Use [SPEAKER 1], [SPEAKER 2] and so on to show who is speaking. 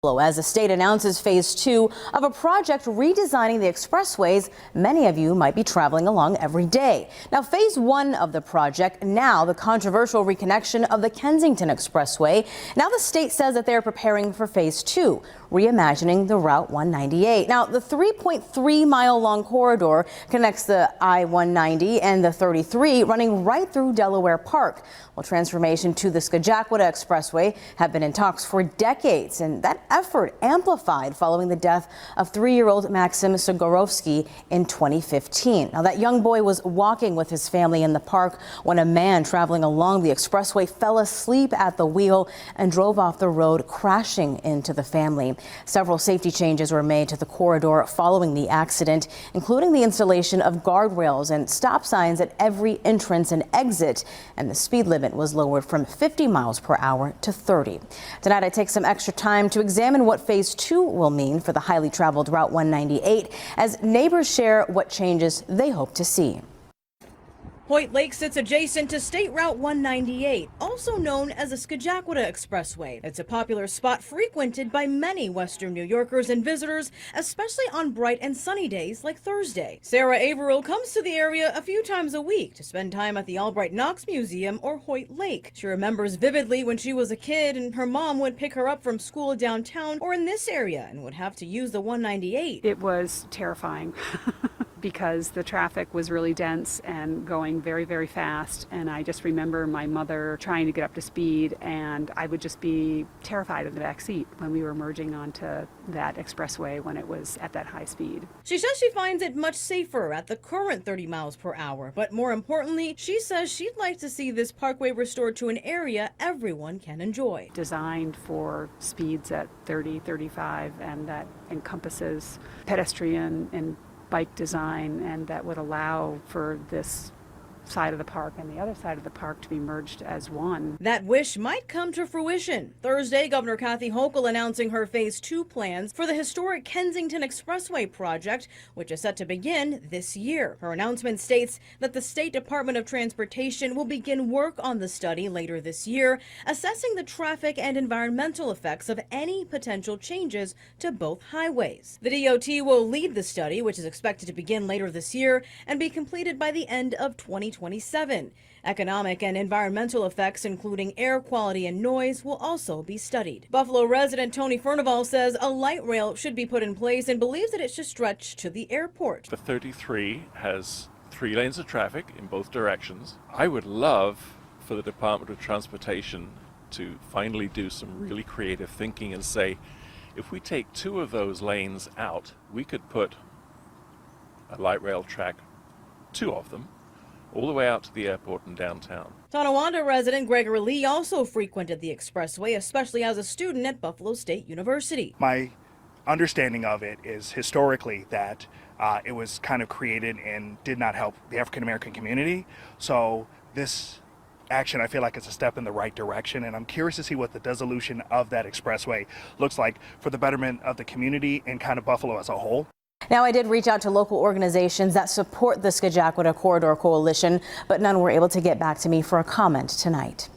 [SPEAKER 1] As the state announces phase 2 of a project redesigning the expressways many of you might be traveling along every day. Now, phase 1 of the project, now the controversial reconnection of the Kensington Expressway. Now the state says that they're preparing for phase 2, reimagining the Route 198. Now, the 3.3-mile long corridor connects the I-190 and the 33, running right through Delaware Park. Well, transformation to the Scajaquada Expressway have been in talks for decades, and that effort amplified following the death of 3-year-old Maxim Sigorovsky in 2015. Now, that young boy was walking with his family in the park when a man traveling along the expressway fell asleep at the wheel and drove off the road, crashing into the family. Several safety changes were made to the corridor following the accident, including the installation of guardrails and stop signs at every entrance and exit, and the speed limit was lowered from 50 miles per hour to 30. Tonight, I take some extra time to examine what phase 2 will mean for the highly traveled Route 198 as neighbors share what changes they hope to see. Hoyt Lake sits adjacent to State Route 198, also known as the Scajaquada Expressway. It's a popular spot frequented by many Western New Yorkers and visitors, especially on bright and sunny days like Thursday. Sarah Averill comes to the area a few times a week to spend time at the Albright Knox Museum or Hoyt Lake. She remembers vividly when she was a kid and her mom would pick her up from school downtown or in this area and would have to use the 198.
[SPEAKER 2] It was terrifying. Because the traffic was really dense and going very, very fast. And I just remember my mother trying to get up to speed, and I would just be terrified in the back seat when we were merging onto that expressway when it was at that high speed.
[SPEAKER 1] She says she finds it much safer at the current 30 miles per hour. But more importantly, she says she'd like to see this parkway restored to an area everyone can enjoy.
[SPEAKER 2] Designed for speeds at 30, 35, and that encompasses pedestrian and bike design, and that would allow for this side of the park and the other side of the park to be merged as one.
[SPEAKER 1] That wish might come to fruition. Thursday, Governor Hochul announcing her phase 2 plans for the historic Kensington Expressway project, which is set to begin this year. Her announcement states that the State Department of Transportation will begin work on the study later this year, assessing the traffic and environmental effects of any potential changes to both highways. The DOT will lead the study, which is expected to begin later this year and be completed by the end of 2027. Economic and environmental effects, including air quality and noise, will also be studied. Buffalo resident Tony Furnival says a light rail should be put in place and believes that it should stretch to the airport.
[SPEAKER 3] The 33 has 3 lanes of traffic in both directions. I would love for the Department of Transportation to finally do some really creative thinking and say, if we take 2 of those lanes out, we could put a light rail track, 2 of them, all the way out to the airport and downtown.
[SPEAKER 1] Tonawanda resident Gregory Lee also frequented the expressway, especially as a student at Buffalo State University.
[SPEAKER 4] My understanding of it is historically that it was kind of created and did not help the African American community. So this action, I feel like it's a step in the right direction, and I'm curious to see what the dissolution of that expressway looks like for the betterment of the community and kind of Buffalo as a whole.
[SPEAKER 1] Now, I did reach out to local organizations that support the Scajaquada Corridor Coalition, but none were able to get back to me for a comment tonight.